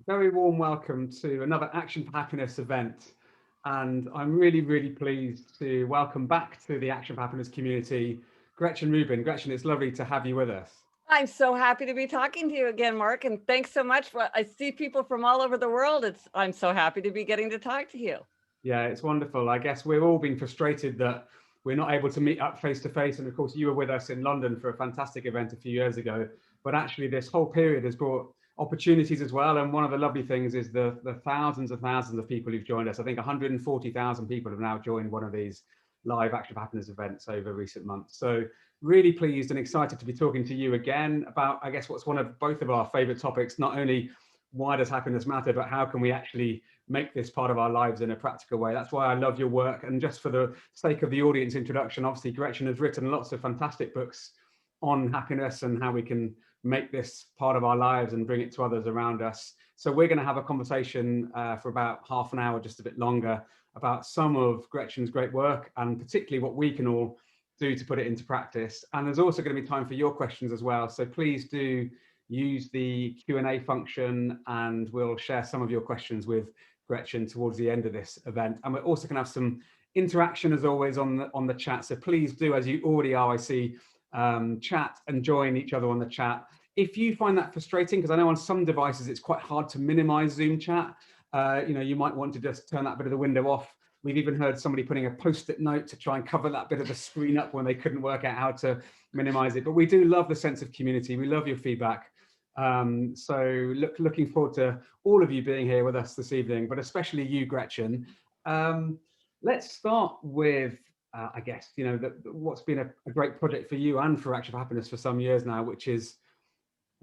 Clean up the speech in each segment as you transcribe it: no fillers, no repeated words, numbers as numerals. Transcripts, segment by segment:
Very warm welcome to another Action for Happiness event. And I'm really, really pleased to welcome back to the Action for Happiness community, Gretchen Rubin. Gretchen, it's lovely to have you with us. I'm so happy to be talking to you again, Mark, and thanks so much. I see people from all over the world. I'm so happy to be getting to talk to you. Yeah, it's wonderful. I guess we're all being frustrated that we're not able to meet up face to face. And of course, you were with us in London for a fantastic event a few years ago. But actually, this whole period has brought opportunities as well. And one of the lovely things is the thousands and thousands of people who've joined us. I think 140,000 people have now joined one of these live Action for Happiness events over recent months. So really pleased and excited to be talking to you again about, I guess, what's one of both of our favorite topics, not only why does happiness matter, but how can we actually make this part of our lives in a practical way. That's why I love your work. And just for the sake of the audience introduction, obviously Gretchen has written lots of fantastic books on happiness and how we can make this part of our lives and bring it to others around us. So we're going to have a conversation for about half an hour, just a bit longer, about some of Gretchen's great work and particularly what we can all do to put it into practice. And there's also going to be time for your questions as well. So please do use the Q&A function and we'll share some of your questions with Gretchen towards the end of this event. And we're also going to have some interaction as always on the chat. So please do, as you already are, I see, chat and join each other on the chat. If you find that frustrating, because I know on some devices it's quite hard to minimize Zoom chat, you might want to just turn that bit of the window off. We've even heard somebody putting a post-it note to try and cover that bit of the screen up when they couldn't work out how to minimize it. But we do love the sense of community. We love your feedback. So looking forward to all of you being here with us this evening, but especially you, Gretchen. Let's start with, I guess, what's been a great project for you and for Action for Happiness for some years now, which is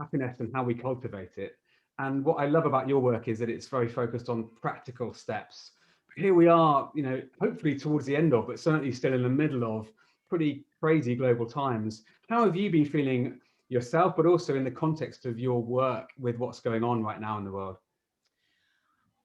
happiness and how we cultivate it. And what I love about your work is that it's very focused on practical steps. Here we are, hopefully towards the end of, but certainly still in the middle of pretty crazy global times. How have you been feeling yourself, but also in the context of your work with what's going on right now in the world?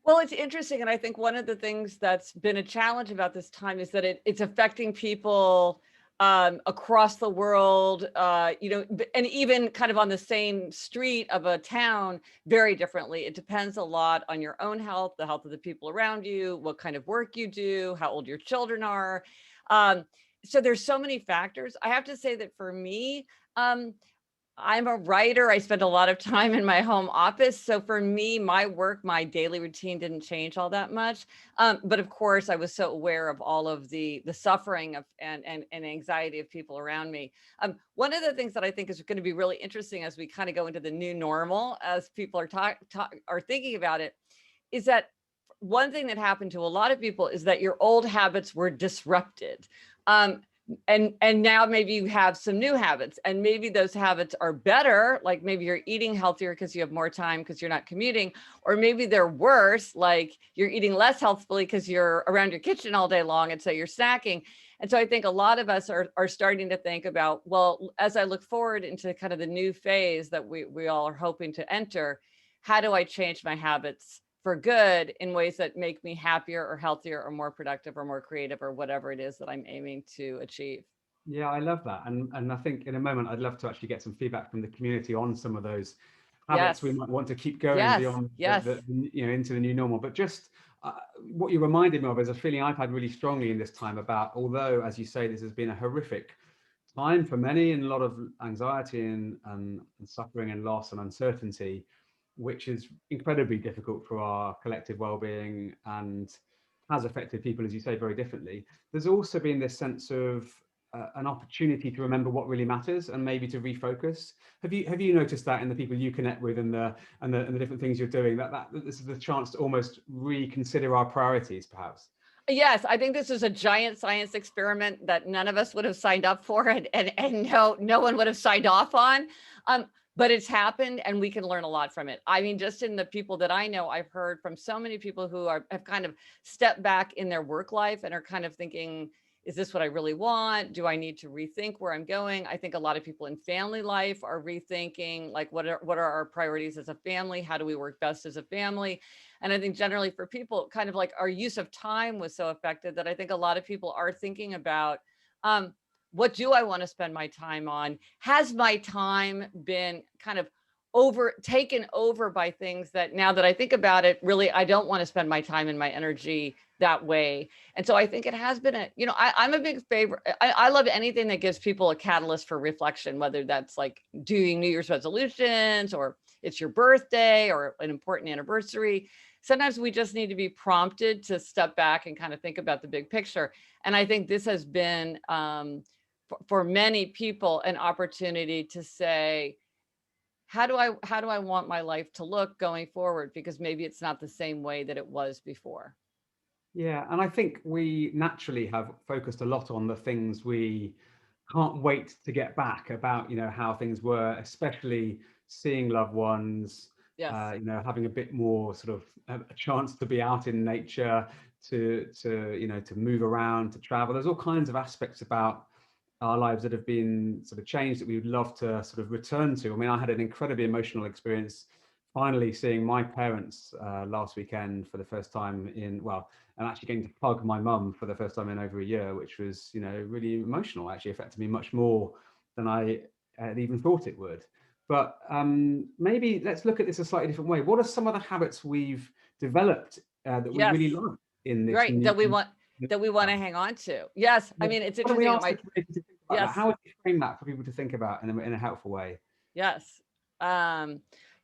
Well, it's interesting. And I think one of the things that's been a challenge about this time is that it's affecting people across the world, and even kind of on the same street of a town very differently. It depends a lot on your own health, the health of the people around you, what kind of work you do, how old your children are. So there's so many factors. I have to say that for me, I'm a writer. I spend a lot of time in my home office. So for me, my work, my daily routine didn't change all that much. But of course, I was so aware of all of the suffering of and anxiety of people around me. One of the things that I think is going to be really interesting as we kind of go into the new normal, as people are thinking about it, is that one thing that happened to a lot of people is that your old habits were disrupted. And now maybe you have some new habits and maybe those habits are better, like maybe you're eating healthier because you have more time because you're not commuting, or maybe they're worse, like you're eating less healthfully because you're around your kitchen all day long and so you're snacking. And so I think a lot of us are starting to think about, well, as I look forward into kind of the new phase that we all are hoping to enter, how do I change my habits for good in ways that make me happier or healthier or more productive or more creative or whatever it is that I'm aiming to achieve. Yeah, I love that. And I think in a moment, I'd love to actually get some feedback from the community on some of those habits we Yes, might want to keep going yes, beyond yes. into the new normal. But just what you reminded me of is a feeling I've had really strongly in this time about, although, as you say, this has been a horrific time for many and a lot of anxiety and suffering and loss and uncertainty, which is incredibly difficult for our collective well-being and has affected people, as you say, very differently. There's also been this sense of an opportunity to remember what really matters and maybe to refocus. Have you noticed that in the people you connect with and the different things you're doing, that this is the chance to almost reconsider our priorities, perhaps? Yes, I think this is a giant science experiment that none of us would have signed up for and no one would have signed off on. But it's happened and we can learn a lot from it. I mean, just in the people that I know, I've heard from so many people who have kind of stepped back in their work life and are kind of thinking, is this what I really want? Do I need to rethink where I'm going? I think a lot of people in family life are rethinking, like, what are our priorities as a family? How do we work best as a family? And I think generally for people, kind of like our use of time was so affected that I think a lot of people are thinking about, what do I want to spend my time on? Has my time been kind of taken over by things that, now that I think about it, really, I don't want to spend my time and my energy that way. And so I think it has been I'm a big favor. I love anything that gives people a catalyst for reflection, whether that's like doing New Year's resolutions, or it's your birthday or an important anniversary. Sometimes we just need to be prompted to step back and kind of think about the big picture. And I think this has been, for many people, an opportunity to say, how do I want my life to look going forward? Because maybe it's not the same way that it was before. Yeah, and I think we naturally have focused a lot on the things we can't wait to get back, about, how things were, especially seeing loved ones, Yes. having a bit more sort of a chance to be out in nature, to move around, to travel. There's all kinds of aspects about our lives that have been sort of changed that we would love to sort of return to. I mean, I had an incredibly emotional experience finally seeing my parents last weekend for the first time and actually getting to hug my mum for the first time in over a year, which was, really emotional. Actually affected me much more than I had even thought it would. But maybe let's look at this a slightly different way. What are some of the habits we've developed that we really Yes. like in this Right. new? That we want to hang on to. Yes. I mean, it's Why don't we interesting. ask the community to think about that? Yes. How would you frame that for people to think about in a helpful way? Yes.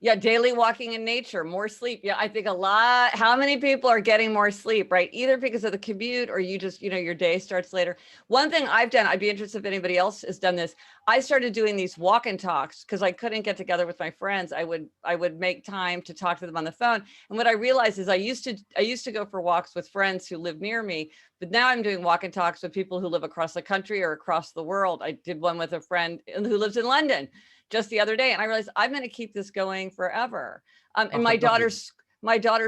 Yeah, daily walking in nature, more sleep. Yeah, I think a lot. How many people are getting more sleep, right? Either because of the commute, or you just, your day starts later. One thing I've done, I'd be interested if anybody else has done this. I started doing these walk and talks because I couldn't get together with my friends. I would make time to talk to them on the phone. And what I realized is I used to go for walks with friends who live near me, but now I'm doing walk and talks with people who live across the country or across the world. I did one with a friend who lives in London just the other day, and I realized I'm going to keep this going forever. And my daughter's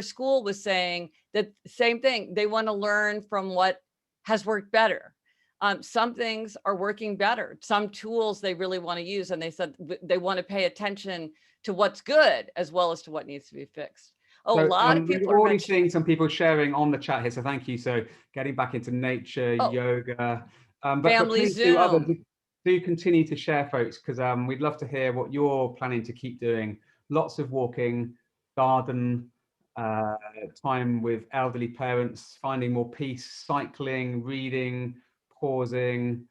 school was saying that same thing. They want to learn from what has worked better. Some things are working better. Some tools they really want to use, and they said they want to pay attention to what's good as well as to what needs to be fixed. Oh, a lot of people we're are already seeing some people sharing on the chat here, so thank you. So getting back into nature, yoga, but family please do others. Zoom. Do continue to share, folks, because we'd love to hear what you're planning to keep doing. Lots of walking, garden, time with elderly parents, finding more peace, cycling, reading, pausing.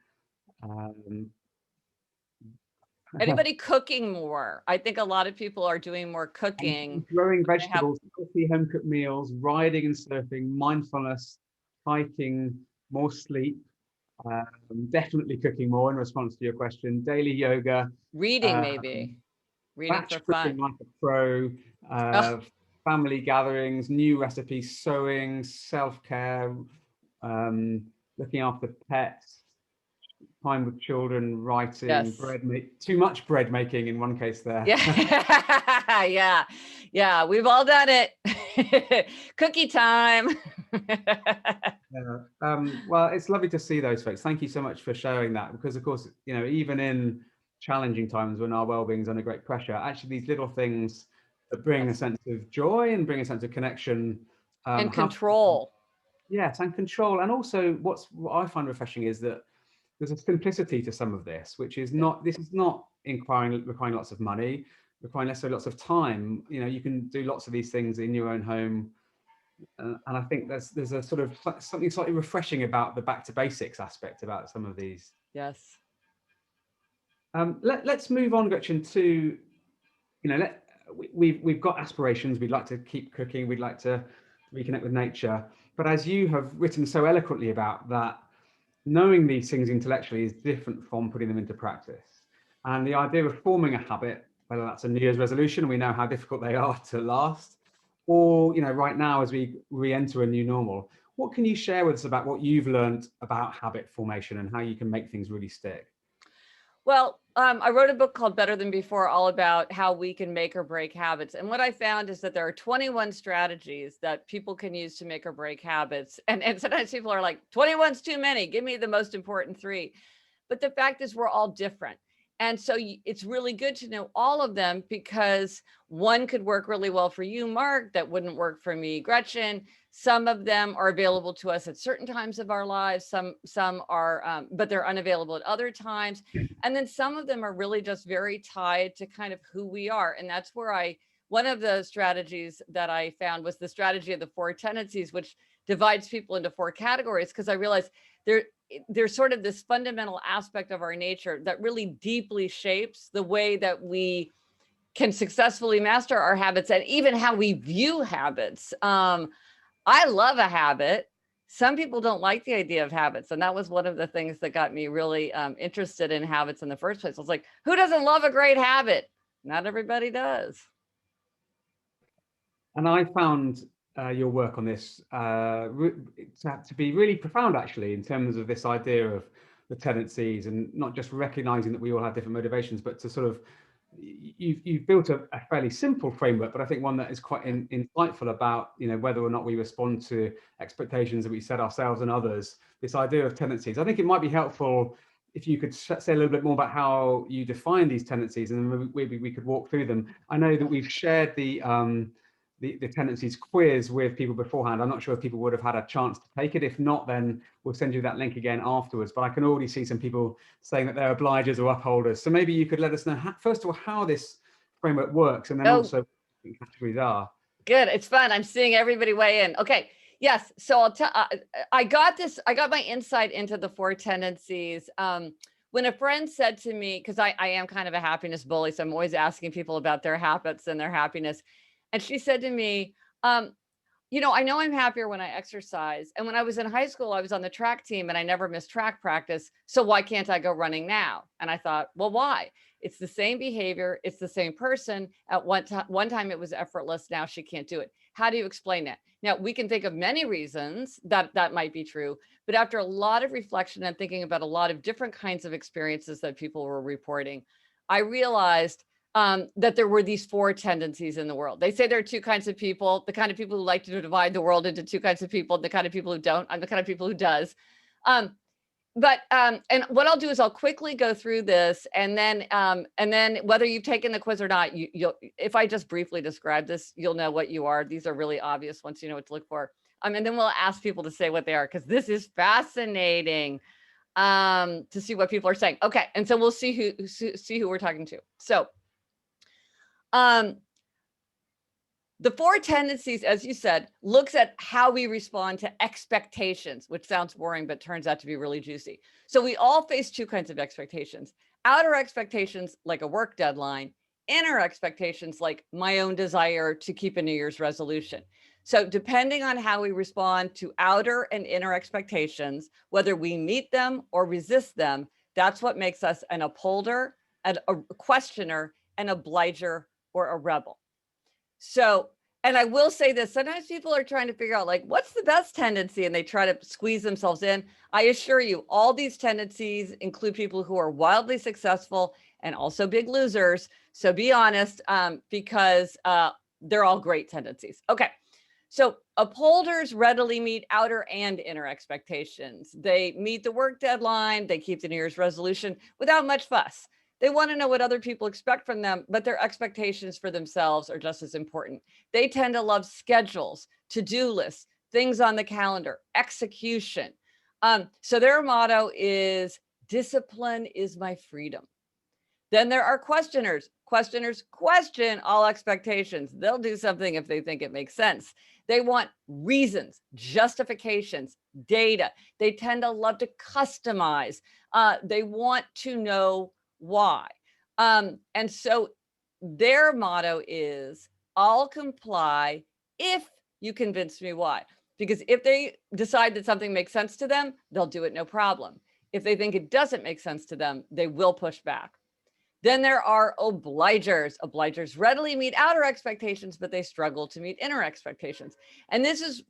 Anybody cooking more? I think a lot of people are doing more cooking. Growing vegetables, healthy home cooked meals, riding and surfing, mindfulness, hiking, more sleep. Definitely cooking more in response to your question. Daily yoga, Reading, maybe reading batch for cooking fun. like a pro, Oh, family gatherings, new recipes, sewing, self-care, looking after pets, time with children, writing, yes. too much bread making in one case there. Yeah. Yeah. We've all done it. Cookie time. Well, it's lovely to see those folks. Thank you so much for sharing that, because of course, even in challenging times when our well-being is under great pressure, actually these little things that bring a sense of joy and bring a sense of connection And control. Yes, and control. And also what I find refreshing is that there's a simplicity to some of this, which is this is not requiring lots of money, requiring necessarily lots of time. You can do lots of these things in your own home. And I think there's a sort of something slightly refreshing about the back to basics aspect about some of these. Yes. Let's move on, Gretchen, to, we've got aspirations. We'd like to keep cooking. We'd like to reconnect with nature. But as you have written so eloquently about that, knowing these things intellectually is different from putting them into practice. And the idea of forming a habit, whether that's a New Year's resolution, we know how difficult they are to last, or right now as we re-enter a new normal, what can you share with us about what you've learned about habit formation and how you can make things really stick? Well, I wrote a book called Better Than Before, all about how we can make or break habits. And what I found is that there are 21 strategies that people can use to make or break habits. And sometimes people are like, 21's too many. Give me the most important 3. But the fact is we're all different. And so it's really good to know all of them, because one could work really well for you, Mark, that wouldn't work for me, Gretchen. Some of them are available to us at certain times of our lives. Some are, but they're unavailable at other times. And then some of them are really just very tied to kind of who we are. And that's where one of the strategies that I found was the strategy of the Four Tendencies, which divides people into 4 categories, because I realized there's sort of this fundamental aspect of our nature that really deeply shapes the way that we can successfully master our habits, and even how we view habits. I love a habit. Some people don't like the idea of habits. And that was one of the things that got me really interested in habits in the first place. I was like, who doesn't love a great habit? Not everybody does. And I found your work on this to be really profound, actually, in terms of this idea of the tendencies, and not just recognizing that we all have different motivations, but to sort of, you've built a fairly simple framework, but I think one that is quite insightful about, whether or not we respond to expectations that we set ourselves and others. This idea of tendencies, I think it might be helpful if you could say a little bit more about how you define these tendencies, and then maybe we could walk through them. I know that we've shared the tendencies quiz with people beforehand. I'm not sure if people would have had a chance to take it. If not, then we'll send you that link again afterwards. But I can already see some people saying that they're obligers or upholders. So maybe you could let us know, first of all, how this framework works, and then also what the categories are. Good. It's fun. I'm seeing everybody weigh in. Okay. Yes. So I'll tell, I got my insight into the 4 tendencies. When a friend said to me, because I am kind of a happiness bully, so I'm always asking people about their habits and their happiness. And she said to me, I know I'm happier when I exercise. And when I was in high school, I was on the track team and I never missed track practice. So why can't I go running now? And I thought, well, why? It's the same behavior. It's the same person. At one time it was effortless. Now she can't do it. How do you explain that? Now, we can think of many reasons that might be true, but after a lot of reflection and thinking about a lot of different kinds of experiences that people were reporting, I realized that there were these 4 tendencies in the world. They say there are 2 kinds of people: the kind of people who like to divide the world into 2 kinds of people, the kind of people who don't. I'm the kind of people who does. And what I'll do is I'll quickly go through this, and then whether you've taken the quiz or not, you'll, if I just briefly describe this, you'll know what you are. These are really obvious once you know what to look for. And then we'll ask people to say what they are, because this is fascinating to see what people are saying. Okay, and so we'll see who we're talking to. So the 4 tendencies, as you said, looks at how we respond to expectations, which sounds boring, but turns out to be really juicy. So we all face 2 kinds of expectations: outer expectations, like a work deadline; inner expectations, like my own desire to keep a New Year's resolution. So depending on how we respond to outer and inner expectations, whether we meet them or resist them, that's what makes us an upholder, a questioner, an obliger, or a rebel. So, and I will say this, sometimes people are trying to figure out, like, what's the best tendency, and they try to squeeze themselves in. I assure you, all these tendencies include people who are wildly successful and also big losers. So be honest, because they're all great tendencies. Okay. So upholders readily meet outer and inner expectations. They meet the work deadline. They keep the New Year's resolution without much fuss. They want to know what other people expect from them, but their expectations for themselves are just as important. They tend to love schedules, to-do lists, things on the calendar, execution. So their motto is, discipline is my freedom. Then there are questioners. Questioners question all expectations. They'll do something if they think it makes sense. They want reasons, justifications, data. They tend to love to customize. They want to know why. And so their motto is, I'll comply if you convince me why. Because if they decide that something makes sense to them, they'll do it no problem. If they think it doesn't make sense to them, they will push back. Then there are obligers. Obligers readily meet outer expectations, but they struggle to meet inner expectations. And this is,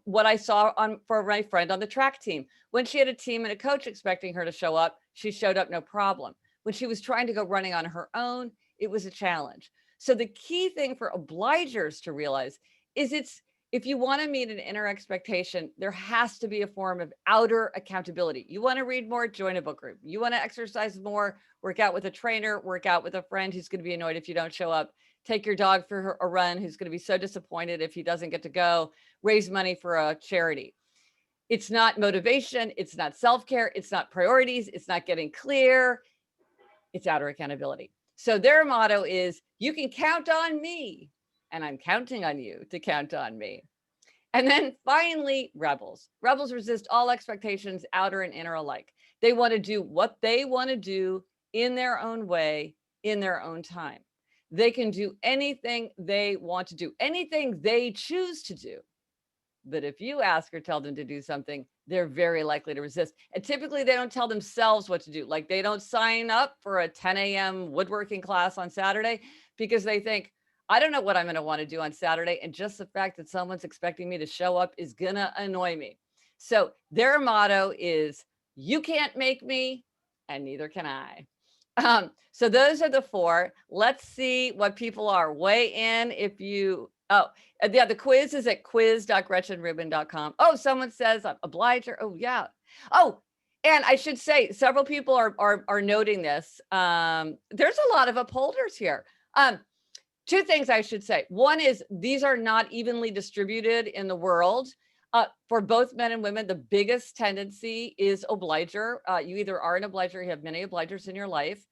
what I saw for my friend on the track team. When she had a team and a coach expecting her to show up, she showed up no problem. When she was trying to go running on her own, it was a challenge. So the key thing for obligers to realize is if you want to meet an inner expectation, there has to be a form of outer accountability. You want to read more, join a book group. You want to exercise more, work out with a trainer, work out with a friend who's going to be annoyed if you don't show up. Take your dog for a run, who's going to be so disappointed if he doesn't get to go. Raise money for a charity. It's not motivation. It's not self-care. It's not priorities. It's not getting clear. It's outer accountability. So their motto is, you can count on me, and I'm counting on you to count on me. And then finally, rebels. Rebels resist all expectations, outer and inner alike. They want to do what they want to do in their own way, in their own time. They can do anything they want to do, anything they choose to do. But if you ask or tell them to do something, they're very likely to resist. And typically they don't tell themselves what to do. Like, they don't sign up for a 10 a.m. woodworking class on Saturday because they think, I don't know what I'm going to want to do on Saturday. And just the fact that someone's expecting me to show up is going to annoy me. So their motto is, you can't make me, and neither can I. So those are the four. Let's see what people are. Weigh in if you, yeah, the quiz is at quiz.gretchenrubin.com. Oh, someone says obliger. Oh, yeah. Oh, and I should say, several people are noting this. There's a lot of upholders here. Two things I should say. One is, these are not evenly distributed in the world. For both men and women, the biggest tendency is obliger. You either are an obliger, you have many obligers in your life.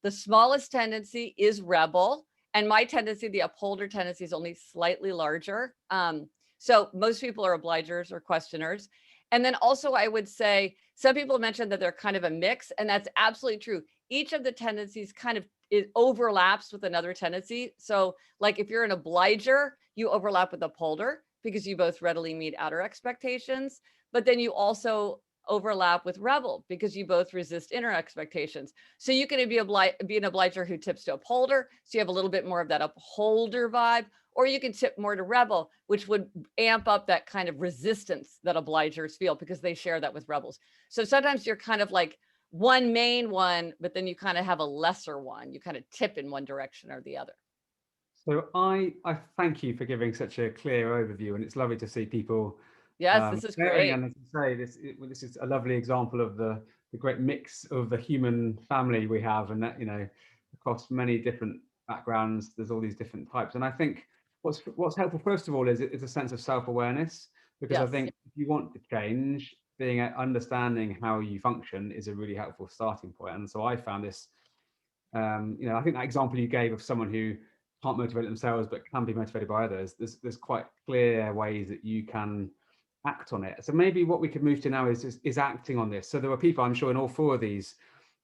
The smallest tendency is rebel. And my tendency, the upholder tendency, is only slightly larger. So most people are obligers or questioners. And then also, I would say, some people mentioned that they're kind of a mix, and that's absolutely true. Each of the tendencies kind of overlaps with another tendency. So like, if you're an obliger, you overlap with upholder because you both readily meet outer expectations, but then you also overlap with rebel because you both resist inner expectations. So you can be an obliger who tips to upholder, so you have a little bit more of that upholder vibe, or you can tip more to rebel, which would amp up that kind of resistance that obligers feel because they share that with rebels. So sometimes you're kind of like one main one, but then you kind of have a lesser one. You kind of tip in one direction or the other. So I thank you for giving such a clear overview, and it's lovely to see people. Yes, this is great. And as you say, this is a lovely example of the great mix of the human family we have, and that, you know, across many different backgrounds, there's all these different types. And I think what's helpful, first of all, is a sense of self-awareness, because I think if you want to change, being understanding how you function is a really helpful starting point. And so I found this, you know, I think that example you gave of someone who can't motivate themselves but can be motivated by others, there's quite clear ways that you can act on it. So maybe what we could move to now is acting on this. So there are people, I'm sure, in all four of these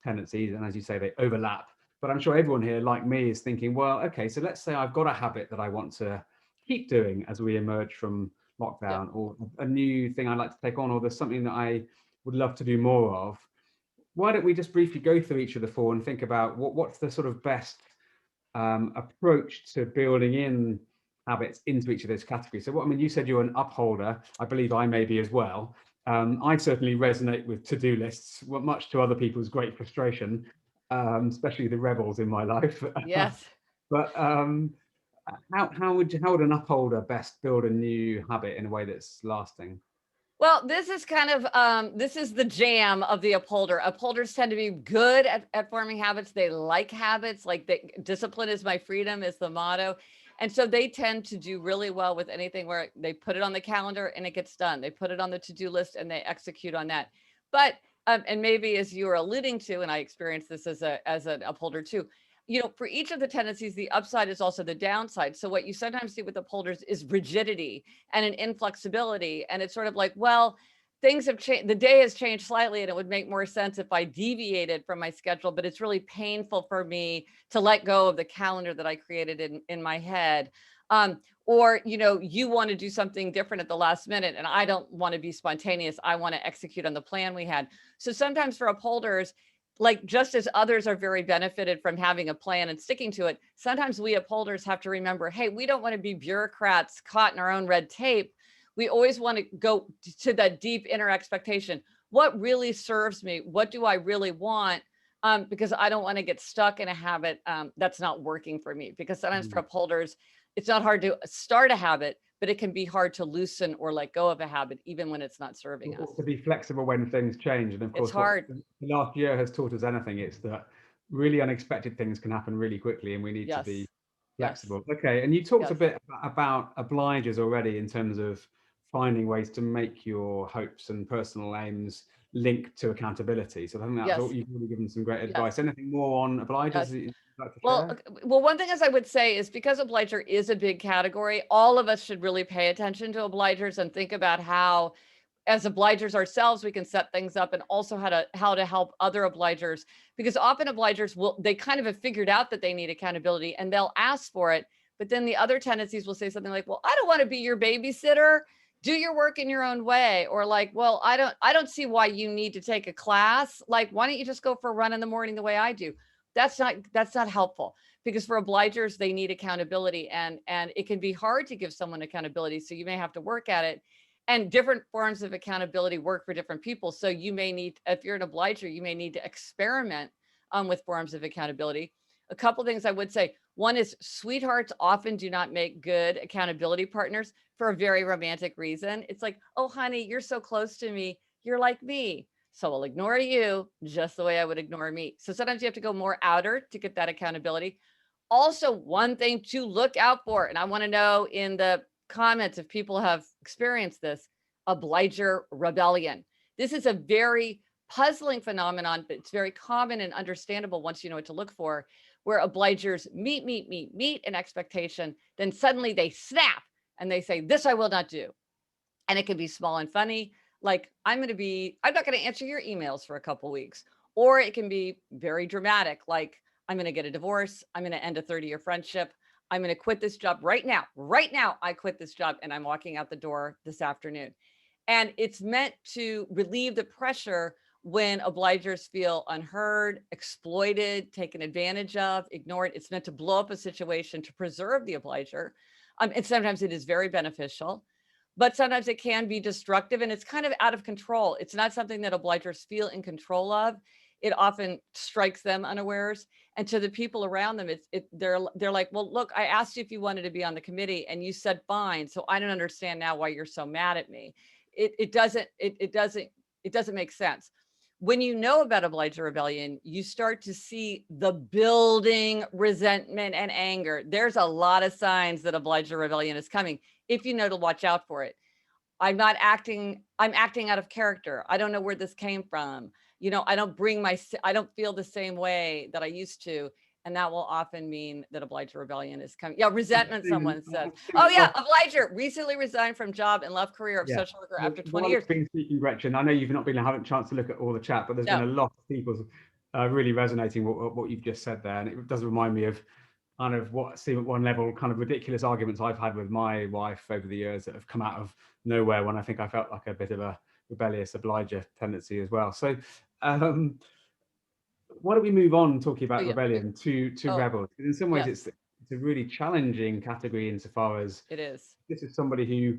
tendencies, and as you say, they overlap, but I'm sure everyone here, like me, is thinking, well, okay, so let's say I've got a habit that I want to keep doing as we emerge from lockdown, or a new thing I'd like to take on, or there's something that I would love to do more of. Why don't we just briefly go through each of the four and think about what's the sort of best approach to building in habits into each of those categories. So what, I mean, you said you're an upholder. I believe I may be as well. I certainly resonate with to-do lists, much to other people's great frustration, especially the rebels in my life. Yes. But how would an upholder best build a new habit in a way that's lasting? Well, this is kind of, this is the jam of the upholder. Upholders tend to be good at forming habits. They like habits, like discipline is my freedom is the motto. And so they tend to do really well with anything where they put it on the calendar and it gets done. They put it on the to-do list and they execute on that. But, and maybe as you were alluding to, and I experienced this as an upholder too, you know, for each of the tendencies, the upside is also the downside. So what you sometimes see with upholders is rigidity and an inflexibility. And it's sort of like, well, things have changed, the day has changed slightly, and it would make more sense if I deviated from my schedule, but it's really painful for me to let go of the calendar that I created in my head. Or, you know, you want to do something different at the last minute, and I don't want to be spontaneous. I want to execute on the plan we had. So sometimes for upholders, like, just as others are very benefited from having a plan and sticking to it, sometimes we upholders have to remember, hey, we don't want to be bureaucrats caught in our own red tape. We always want to go to that deep inner expectation. What really serves me? What do I really want? Because I don't want to get stuck in a habit that's not working for me. Because sometimes for upholders, it's not hard to start a habit, but it can be hard to loosen or let go of a habit, even when it's not serving us. Or to be flexible when things change. And of It's course, what hard. the last year has taught us anything, it's that really unexpected things can happen really quickly, and we need to be Yes. Yes. flexible. Okay, and you talked a Yes. bit about obligers already in terms of finding ways to make your hopes and personal aims linked to accountability. So I think that's all, Yes. you've really given some great Yes. advice. Anything more on obligers Yes. that you'd like to Well, share? well, one thing as I would say is because obliger is a big category, all of us should really pay attention to obligers and think about how, as obligers ourselves, we can set things up, and also how to help other obligers, because often obligers they kind of have figured out that they need accountability and they'll ask for it. But then the other tendencies will say something like, well, I don't want to be your babysitter. Do your work in your own way. Or like, well, I don't see why you need to take a class. Like, why don't you just go for a run in the morning the way I do? That's not helpful, because for obligers, they need accountability, and it can be hard to give someone accountability. So you may have to work at it. And different forms of accountability work for different people. So you may need, if you're an obliger, you may need to experiment with forms of accountability. A couple things I would say. One is sweethearts often do not make good accountability partners for a very romantic reason. It's like, oh, honey, you're so close to me. You're like me. So I'll ignore you just the way I would ignore me. So sometimes you have to go more outer to get that accountability. Also, one thing to look out for, and I want to know in the comments if people have experienced this: obliger rebellion. This is a very puzzling phenomenon, but it's very common and understandable once you know what to look for, where obligers meet an expectation, then suddenly they snap and they say, this I will not do. And it can be small and funny, like, I'm not going to answer your emails for a couple weeks. Or it can be very dramatic, like, I'm going to get a divorce. I'm going to end a 30-year friendship. I'm going to quit this job right now. Right now, I quit this job and I'm walking out the door this afternoon. And it's meant to relieve the pressure when obligers feel unheard, exploited, taken advantage of, ignored. It's meant to blow up a situation to preserve the obliger. And sometimes it is very beneficial, but sometimes it can be destructive, and it's kind of out of control. It's not something that obligers feel in control of. It often strikes them unawares. And to the people around them, they're like, well, look, I asked you if you wanted to be on the committee and you said fine. So I don't understand now why you're so mad at me. It doesn't make sense. When you know about obliger rebellion, you start to see the building resentment and anger. There's a lot of signs that obliger rebellion is coming, if you know to watch out for it. I'm acting out of character. I don't know where this came from. I don't feel the same way that I used to. And that will often mean that obliger rebellion is coming. Yeah, resentment, someone says. Oh yeah, obliger recently resigned from job and left career of social worker after 20 years. Been speaking, Gretchen, I know you've not haven't chance to look at all the chat, but there's been a lot of people really resonating what you've just said there. And it does remind me of kind of what seem at one level kind of ridiculous arguments I've had with my wife over the years that have come out of nowhere, when I think I felt like a bit of a rebellious obliger tendency as well. So why don't we move on talking about rebellion to rebels? In some ways, it's a really challenging category insofar as it is. This is somebody who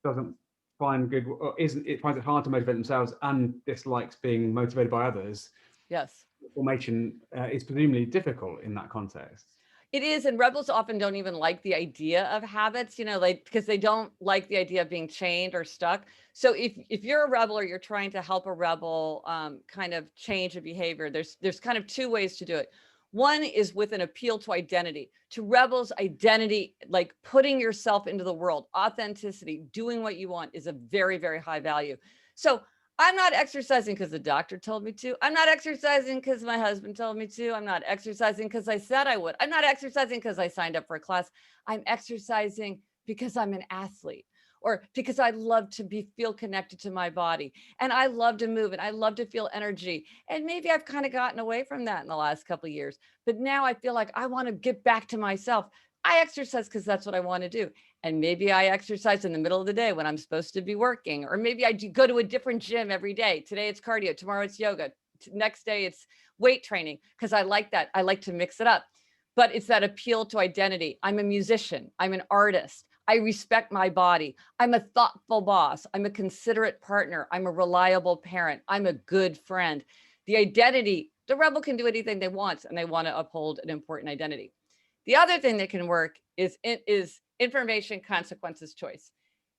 doesn't find good, or it finds it hard to motivate themselves and dislikes being motivated by others. Yes. Formation is presumably difficult in that context. It is, and rebels often don't even like the idea of habits, because they don't like the idea of being chained or stuck. So if you're a rebel or you're trying to help a rebel kind of change a behavior, there's kind of two ways to do it. One is with an appeal to identity. To rebels, identity, like putting yourself into the world, authenticity, doing what you want, is a very, very high value. So I'm not exercising because the doctor told me to. I'm not exercising because my husband told me to. I'm not exercising because I said I would. I'm not exercising because I signed up for a class. I'm exercising because I'm an athlete, or because I love to feel connected to my body, and I love to move, and I love to feel energy. And maybe I've kind of gotten away from that in the last couple of years, but now I feel like I want to get back to myself. I exercise because that's what I want to do. And maybe I exercise in the middle of the day when I'm supposed to be working, or maybe I go to a different gym every day. Today it's cardio, tomorrow it's yoga, next day it's weight training, because I like that. I like to mix it up. But it's that appeal to identity. I'm a musician. I'm an artist. I respect my body. I'm a thoughtful boss. I'm a considerate partner. I'm a reliable parent. I'm a good friend. The identity, the rebel can do anything they want, and they want to uphold an important identity. The other thing that can work is information, consequences, choice.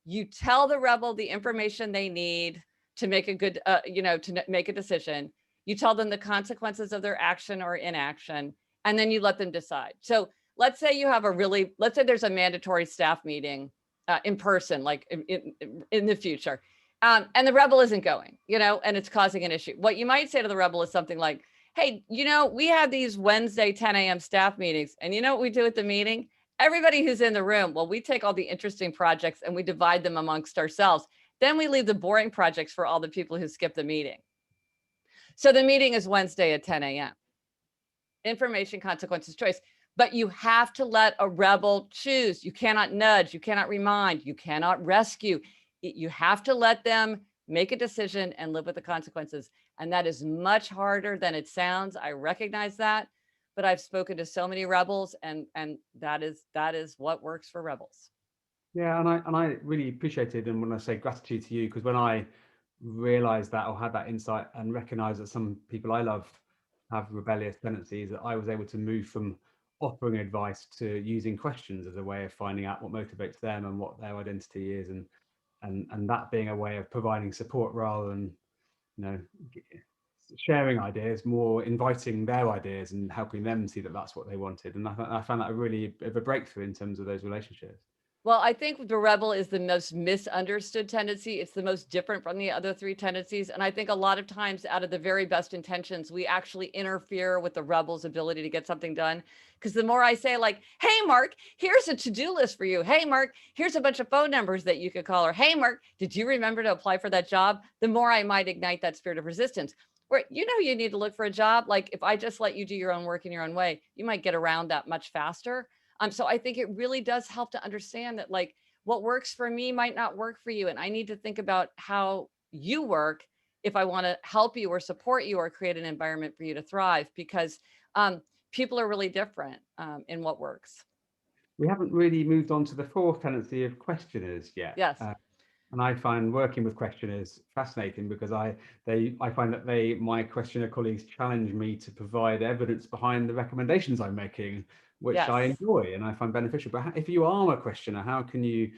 You tell the rebel the information they need to make a good, to make a decision. You tell them the consequences of their action or inaction, and then you let them decide. So let's say you have let's say there's a mandatory staff meeting in person, like in the future, and the rebel isn't going, and it's causing an issue. What you might say to the rebel is something like, hey, we have these Wednesday 10 a.m. staff meetings, and you know what we do at the meeting? Everybody who's in the room, well, we take all the interesting projects and we divide them amongst ourselves. Then we leave the boring projects for all the people who skip the meeting. So the meeting is Wednesday at 10 a.m. Information, consequences, choice. But you have to let a rebel choose. You cannot nudge, you cannot remind, you cannot rescue. You have to let them make a decision and live with the consequences. And that is much harder than it sounds. I recognize that, but I've spoken to so many rebels, and that is what works for rebels. Yeah, and I really appreciated, and when I say gratitude to you, because when I realized that, or had that insight and recognized that some people I love have rebellious tendencies, that I was able to move from offering advice to using questions as a way of finding out what motivates them and what their identity is, and that being a way of providing support rather than sharing ideas, more inviting their ideas and helping them see that that's what they wanted. And I found that a really bit of a breakthrough in terms of those relationships. Well, I think the rebel is the most misunderstood tendency. It's the most different from the other three tendencies. And I think a lot of times, out of the very best intentions, we actually interfere with the rebel's ability to get something done. Because the more I say, like, hey, Mark, here's a to-do list for you. Hey, Mark, here's a bunch of phone numbers that you could call. Or, hey, Mark, did you remember to apply for that job? The more I might ignite that spirit of resistance. Where you need to look for a job. Like, if I just let you do your own work in your own way, you might get around that much faster. So I think it really does help to understand that, like, what works for me might not work for you. And I need to think about how you work if I want to help you or support you or create an environment for you to thrive, because people are really different in what works. We haven't really moved on to the fourth tendency of questioners yet. Yes. And I find working with questioners fascinating, because I find that my questioner colleagues challenge me to provide evidence behind the recommendations I'm making, which Yes. I enjoy and I find beneficial. But if you are a questioner, how can you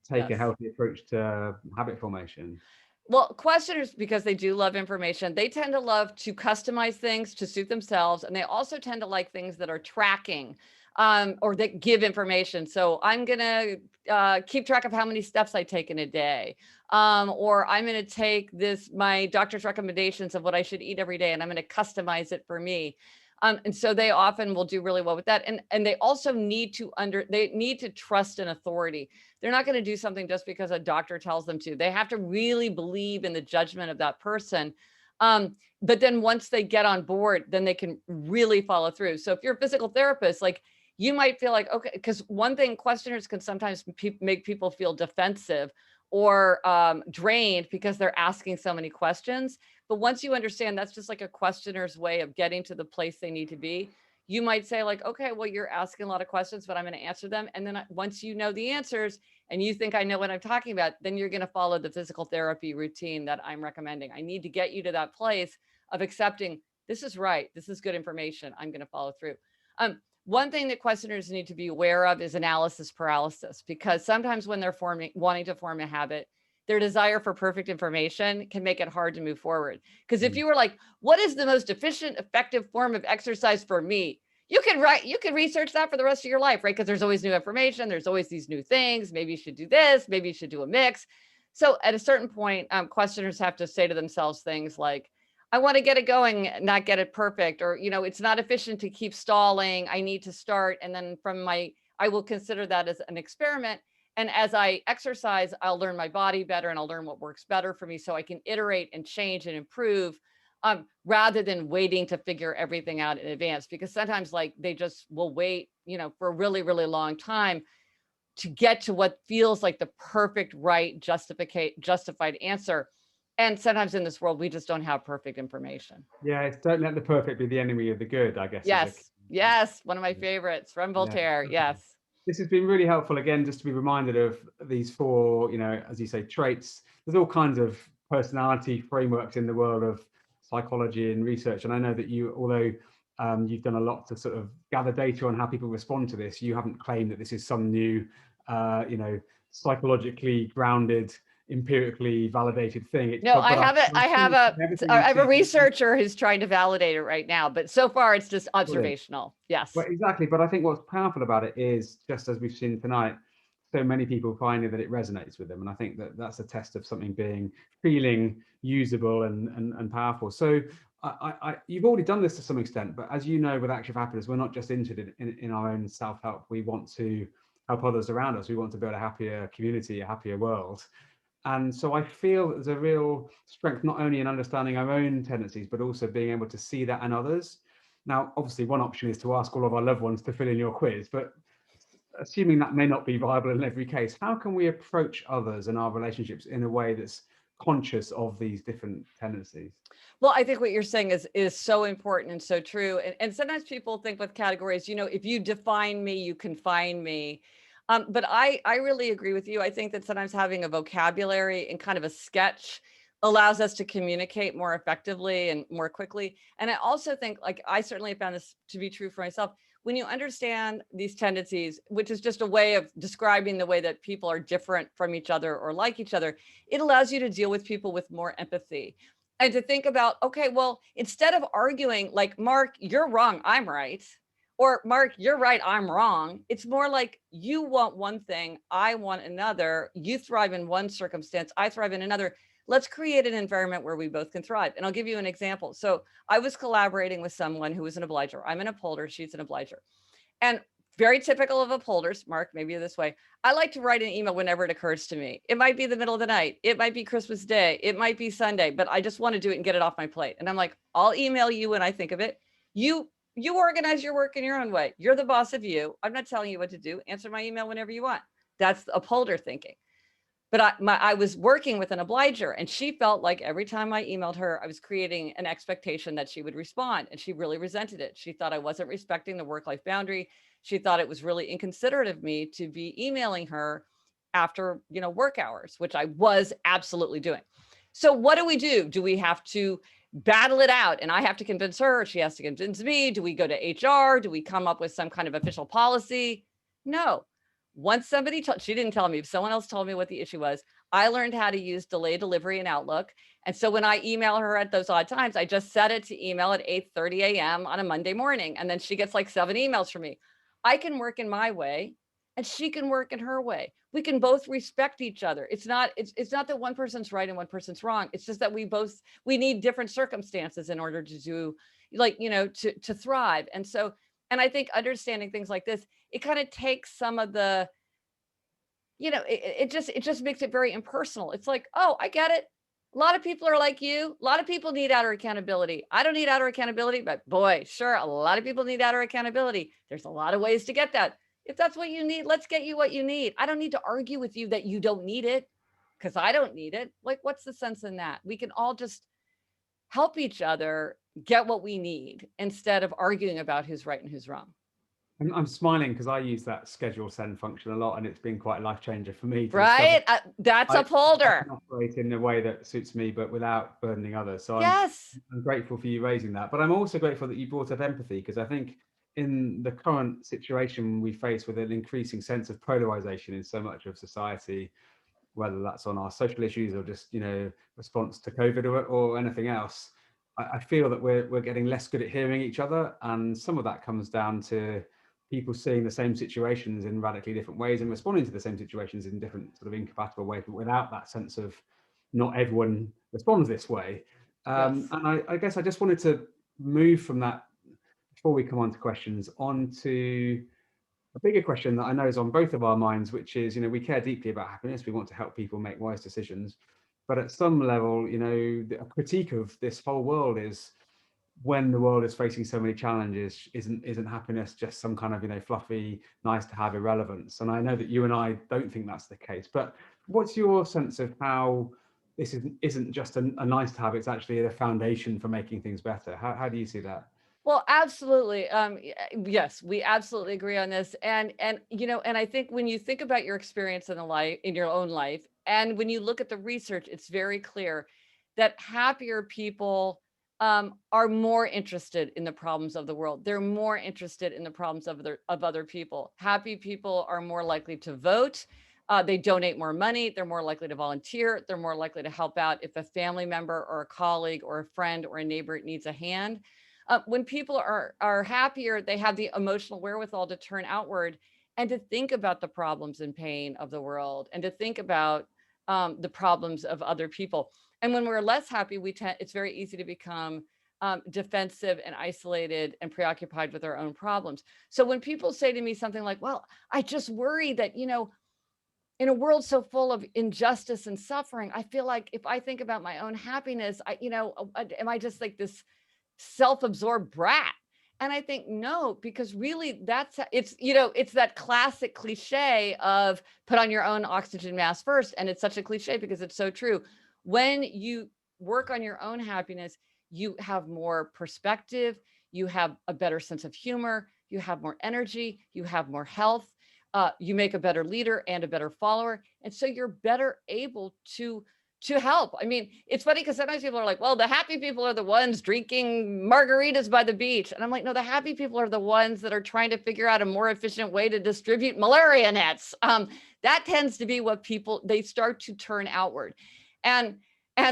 take a healthy approach to habit formation? Well, questioners, because they do love information, they tend to love to customize things to suit themselves. And they also tend to like things that are tracking or that give information. So I'm going to keep track of how many steps I take in a day. Or I'm going to take my doctor's recommendations of what I should eat every day, and I'm going to customize it for me. And so they often will do really well with that. And they also need to trust an authority. They're not going to do something just because a doctor tells them to. They have to really believe in the judgment of that person. But then once they get on board, then they can really follow through. So if you're a physical therapist, like, you might feel like, okay, because one thing, questioners can sometimes make people feel defensive or drained because they're asking so many questions. But once you understand that's just like a questioner's way of getting to the place they need to be, you might say, like, okay, well, you're asking a lot of questions, but I'm going to answer them. And then once you know the answers and you think I know what I'm talking about, then you're going to follow the physical therapy routine that I'm recommending. I need to get you to that place of accepting this is right. This is good information. I'm going to follow through. One thing that questioners need to be aware of is analysis paralysis, because sometimes when they're wanting to form a habit, their desire for perfect information can make it hard to move forward. Because if you were like, what is the most efficient, effective form of exercise for me? You can research that for the rest of your life, right? Because there's always new information. There's always these new things. Maybe you should do this. Maybe you should do a mix. So at a certain point, questioners have to say to themselves things like, I want to get it going, not get it perfect, or, it's not efficient to keep stalling. I need to start. And then I will consider that as an experiment. And as I exercise, I'll learn my body better and I'll learn what works better for me, so I can iterate and change and improve rather than waiting to figure everything out in advance. Because sometimes, like, they just will wait, for a really, really long time to get to what feels like the perfect, right, justified answer. And sometimes in this world, we just don't have perfect information. Yeah, don't let the perfect be the enemy of the good, I guess. Yes. One of my favorites from Voltaire. Yeah. Yes. This has been really helpful, again, just to be reminded of these four, as you say, traits. There's all kinds of personality frameworks in the world of psychology and research. And I know that you, although you've done a lot to sort of gather data on how people respond to this, you haven't claimed that this is some new psychologically grounded, empirically validated thing. No, But I, I have everything I I'm have a seeing, researcher who's trying to validate it right now, but so far it's just observational. Yes. well, exactly. But I think what's powerful about it is, just as we've seen tonight, so many people finding that it resonates with them. And I think that that's a test of something feeling usable and powerful. So you've already done this to some extent, but as you know, with Active Happiness, we're not just interested in our own self-help. We want to help others around us. We want to build a happier community, a happier world. And so I feel that there's a real strength, not only in understanding our own tendencies, but also being able to see that in others. Now, obviously, one option is to ask all of our loved ones to fill in your quiz, but assuming that may not be viable in every case, how can we approach others and our relationships in a way that's conscious of these different tendencies? Well, I think what you're saying is so important and so true. And sometimes people think with categories, if you define me, you can find me. But I really agree with you. I think that sometimes having a vocabulary and kind of a sketch allows us to communicate more effectively and more quickly. And I also think, like, I certainly found this to be true for myself. When you understand these tendencies, which is just a way of describing the way that people are different from each other or like each other, it allows you to deal with people with more empathy and to think about, okay, well, instead of arguing like, Mark, you're wrong, I'm right, or Mark, you're right, I'm wrong, it's more like, you want one thing, I want another, you thrive in one circumstance, I thrive in another. Let's create an environment where we both can thrive. And I'll give you an example. So I was collaborating with someone who was an obliger. I'm an upholder, she's an obliger. And very typical of upholders, Mark, maybe this way, I like to write an email whenever it occurs to me. It might be the middle of the night. It might be Christmas Day. It might be Sunday, but I just want to do it and get it off my plate. And I'm like, I'll email you when I think of it. You organize your work in your own way. You're the boss of you. I'm not telling you what to do. Answer my email whenever you want. That's upholder thinking. But I was working with an obliger, and she felt like every time I emailed her, I was creating an expectation that she would respond, and she really resented it. She thought I wasn't respecting the work-life boundary. She thought it was really inconsiderate of me to be emailing her after, work hours, which I was absolutely doing. So what do? Do we have to battle it out? And I have to convince her, she has to convince me. Do we go to HR? Do we come up with some kind of official policy? No. Once somebody she didn't tell me, if someone else told me what the issue was, I learned how to use delay delivery in Outlook. And so when I email her at those odd times, I just set it to email at 8:30 a.m. on a Monday morning. And then she gets like 7 emails from me. I can work in my way and she can work in her way. We can both respect each other. It's not that one person's right and one person's wrong. It's just that we need different circumstances in order to do, to thrive. And I think understanding things like this, it kind of takes some of the, it just makes it very impersonal. It's like, oh, I get it. A lot of people are like you. A lot of people need outer accountability. I don't need outer accountability, but boy, sure, a lot of people need outer accountability. There's a lot of ways to get that. If that's what you need, let's get you what you need. I don't need to argue with you that you don't need it because I don't need it. Like, what's the sense in that? We can all just help each other get what we need instead of arguing about who's right and who's wrong. I'm smiling because I use that schedule send function a lot, and it's been quite a life changer for me. Right? That's upholder. I can operate in a way that suits me, but without burdening others. So yes. I'm grateful for you raising that. But I'm also grateful that you brought up empathy, because I think in the current situation we face with an increasing sense of polarization in so much of society, whether that's on our social issues or just, response to COVID or anything else, I feel that we're getting less good at hearing each other. And some of that comes down to people seeing the same situations in radically different ways and responding to the same situations in different sort of incompatible ways, but without that sense of not everyone responds this way. Yes. And I guess I just wanted to move from that, before we come on to questions, on to a bigger question that I know is on both of our minds, which is, we care deeply about happiness. We want to help people make wise decisions. But at some level, a critique of this whole world is, when the world is facing so many challenges, isn't happiness just some kind of, fluffy, nice to have irrelevance? And I know that you and I don't think that's the case, but what's your sense of how this isn't just a nice to have, it's actually a foundation for making things better? How do you see that? Well, absolutely. Yes, we absolutely agree on this. And I think when you think about your experience in your own life, and when you look at the research, it's very clear that happier people are more interested in the problems of the world. They're more interested in the problems of other people. Happy people are more likely to vote. They donate more money. They're more likely to volunteer. They're more likely to help out if a family member or a colleague or a friend or a neighbor needs a hand. When people are happier, they have the emotional wherewithal to turn outward and to think about the problems and pain of the world and to think about the problems of other people. And when we're less happy, it's very easy to become defensive and isolated and preoccupied with our own problems. So when people say to me something like, well, I just worry that, in a world so full of injustice and suffering, I feel like if I think about my own happiness, am I just like this self-absorbed brat? And I think no, because really it's that classic cliche of put on your own oxygen mask first. And it's such a cliche because it's so true. When you work on your own happiness, you have more perspective, you have a better sense of humor, you have more energy, you have more health, you make a better leader and a better follower. And so you're better able to help. I mean, it's funny because sometimes people are like, well, the happy people are the ones drinking margaritas by the beach. And I'm like, no, the happy people are the ones that are trying to figure out a more efficient way to distribute malaria nets. That tends to be what they start to turn outward. And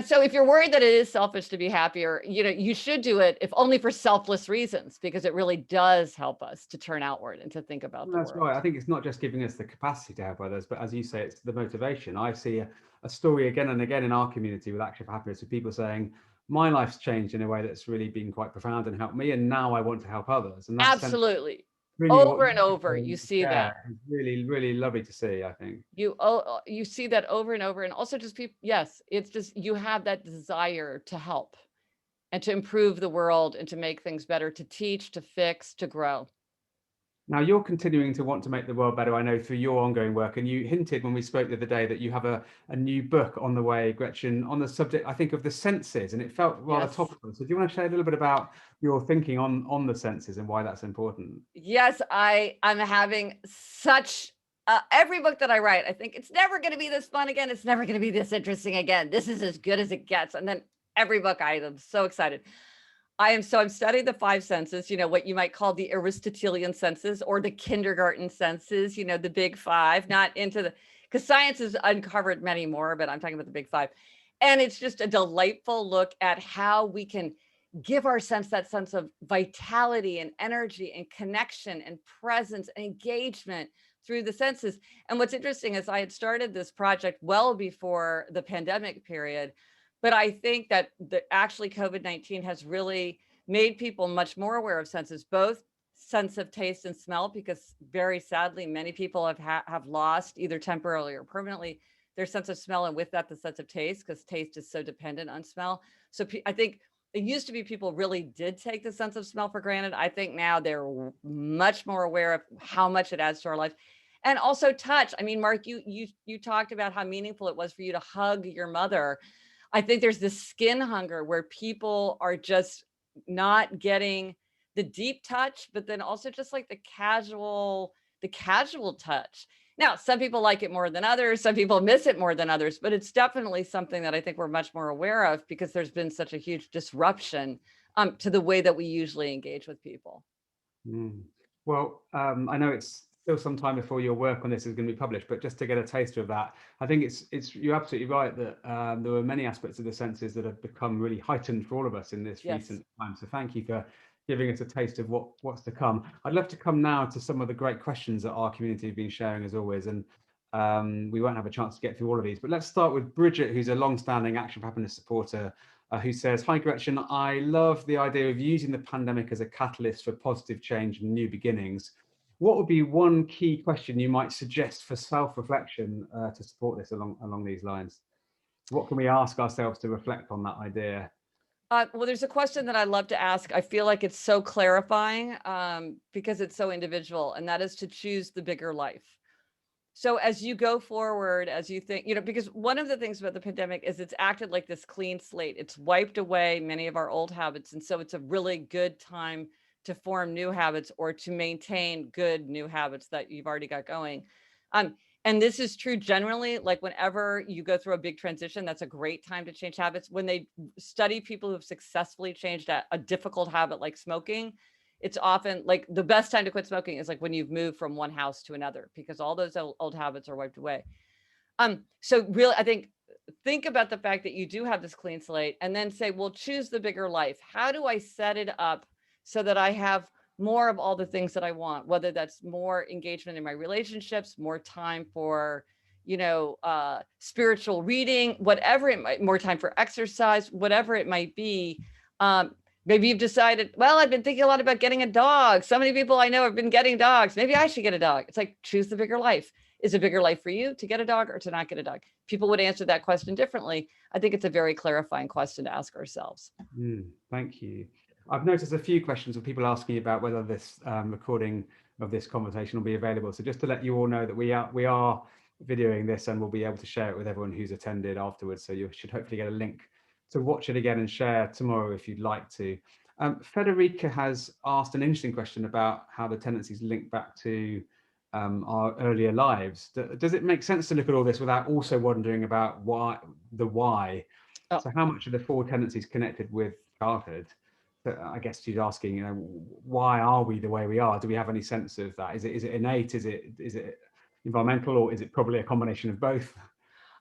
so if you're worried that it is selfish to be happier, you should do it, if only for selfless reasons, because it really does help us to turn outward and to think about the That's world. right. I think it's not just giving us the capacity to help others, but as you say, it's the motivation. I see a story again and again in our community with Action for Happiness of people saying, my life's changed in a way that's really been quite profound and helped me, and now I want to help others. And that's Absolutely. really what Over and you over, you see that. share is really, really lovely to see, I think. You see that over and over. And also just people, yes, it's just, you have that desire to help and to improve the world and to make things better, to teach, to fix, to grow. Now, you're continuing to want to make the world better, I know, through your ongoing work. And you hinted when we spoke the other day that you have a new book on the way, Gretchen, on the subject, I think, of the senses, and it felt rather Yes. topical. So do you want to share a little bit about your thinking on the senses and why that's important? Yes, I'm having such every book that I write, I think it's never going to be this fun again. It's never going to be this interesting again. This is as good as it gets. And then every book, I am so excited. I'm studying the five senses, what you might call the Aristotelian senses or the kindergarten senses, the big five, not into because science has uncovered many more, but I'm talking about the big five. And it's just a delightful look at how we can give our that sense of vitality and energy and connection and presence and engagement through the senses. And what's interesting is I had started this project well before the pandemic period, but I think that actually COVID-19 has really made people much more aware of senses, both sense of taste and smell, because very sadly, many people have lost either temporarily or permanently their sense of smell. And with that, the sense of taste, because taste is so dependent on smell. So I think it used to be people really did take the sense of smell for granted. I think now they're much more aware of how much it adds to our life. And also touch. I mean, Mark, you talked about how meaningful it was for you to hug your mother. I think there's this skin hunger where people are just not getting the deep touch, but then also just like the casual touch. Now, some people like it more than others. Some people miss it more than others, but it's definitely something that I think we're much more aware of because there's been such a huge disruption to the way that we usually engage with people. Mm. Well, I know it's still some time before your work on this is going to be published, but just to get a taster of that, I think it's you're absolutely right that there were many aspects of the senses that have become really heightened for all of us in this recent time. So thank you for giving us a taste of what's to come. I'd love to come now to some of the great questions that our community have been sharing as always, and we won't have a chance to get through all of these, but let's start with Bridget, who's a long-standing Action for Happiness supporter, who says, hi, Gretchen, I love the idea of using the pandemic as a catalyst for positive change and new beginnings. What would be one key question you might suggest for self-reflection to support this along these lines? What can we ask ourselves to reflect on that idea? Well, there's a question that I love to ask. I feel like it's so clarifying because it's so individual, and that is to choose the bigger life. So as you go forward, as you think, because one of the things about the pandemic is it's acted like this clean slate. It's wiped away many of our old habits. And so it's a really good time to form new habits or to maintain good new habits that you've already got going. And this is true generally, like whenever you go through a big transition, that's a great time to change habits. When they study people who've successfully changed a difficult habit like smoking, it's often like the best time to quit smoking is like when you've moved from one house to another, because all those old habits are wiped away. So really, I think about the fact that you do have this clean slate, and then say, well, choose the bigger life. How do I set it up so that I have more of all the things that I want, whether that's more engagement in my relationships, more time for, spiritual reading, whatever it might, more time for exercise, whatever it might be. Maybe you've decided, well, I've been thinking a lot about getting a dog. So many people I know have been getting dogs. Maybe I should get a dog. It's like, choose the bigger life. Is a bigger life for you to get a dog or to not get a dog? People would answer that question differently. I think it's a very clarifying question to ask ourselves. Thank you. I've noticed a few questions of people asking about whether this recording of this conversation will be available. So just to let you all know that we are videoing this, and we'll be able to share it with everyone who's attended afterwards. So you should hopefully get a link to watch it again and share tomorrow if you'd like to. Federica has asked an interesting question about how the tendencies link back to our earlier lives. Does it make sense to look at all this without also wondering about why? Oh. So how much are the four tendencies connected with childhood? So I guess she's asking, why are we the way we are? Do we have any sense of that? Is it innate? Is it environmental, or is it probably a combination of both?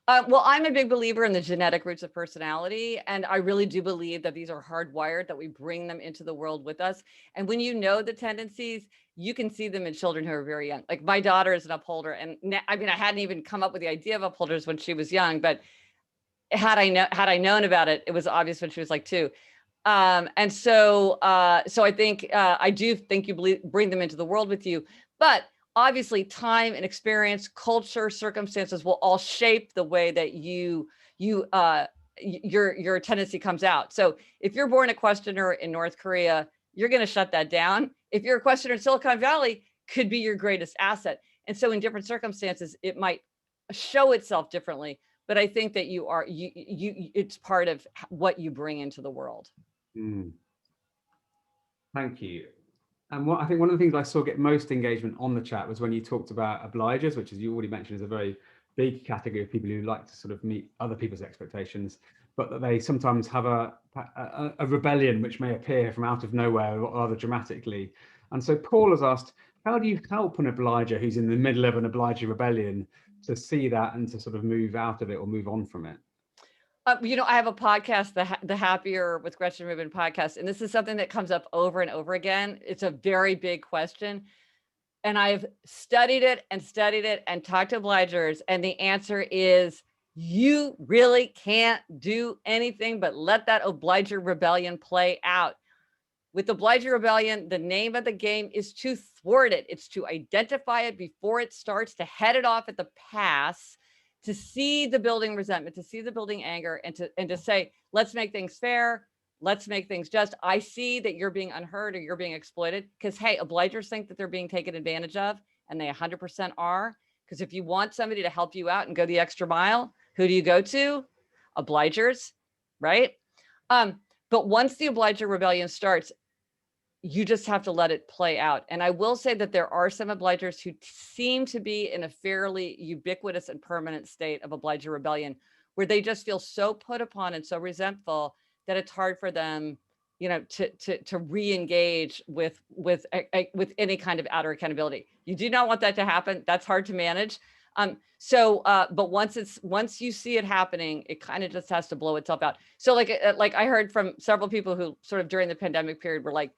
Well, I'm a big believer in the genetic roots of personality. And I really do believe that these are hardwired, that we bring them into the world with us. And when you know the tendencies, you can see them in children who are very young. Like my daughter is an upholder. And I mean, I hadn't even come up with the idea of upholders when she was young, but had I known about it, it was obvious when she was like 2. And so I think, I do think you bring them into the world with you, but obviously time and experience, culture, circumstances will all shape the way that your tendency comes out. So if you're born a questioner in North Korea, you're going to shut that down. If you're a questioner in Silicon Valley, could be your greatest asset. And so in different circumstances, it might show itself differently, but I think that it's part of what you bring into the world. Thank you. And I think one of the things I saw get most engagement on the chat was when you talked about obligers, which, as you already mentioned, is a very big category of people who like to sort of meet other people's expectations, but that they sometimes have a rebellion which may appear from out of nowhere rather dramatically. And so Paul has asked, how do you help an obliger who's in the middle of an obliger rebellion to see that and to sort of move out of it or move on from it? I have a podcast, the Happier with Gretchen Rubin podcast, and this is something that comes up over and over again. It's a very big question. And I've studied it and talked to obligers. And the answer is, you really can't do anything but let that obliger rebellion play out. With obliger rebellion, the name of the game is to thwart it. It's to identify it before it starts, to head it off at the pass, to see the building resentment, to see the building anger, and to say, let's make things fair. Let's make things just. I see that you're being unheard or you're being exploited, because, hey, obligers think that they're being taken advantage of, and they 100% are. Because if you want somebody to help you out and go the extra mile, who do you go to? Obligers, right? But once the obliger rebellion starts, you just have to let it play out. And I will say that there are some obligers who seem to be in a fairly ubiquitous and permanent state of obliger rebellion, where they just feel so put upon and so resentful that it's hard for them, to re-engage with any kind of outer accountability. You do not want that to happen. That's hard to manage. But once you see it happening, it kind of just has to blow itself out. So like I heard from several people who sort of during the pandemic period were like,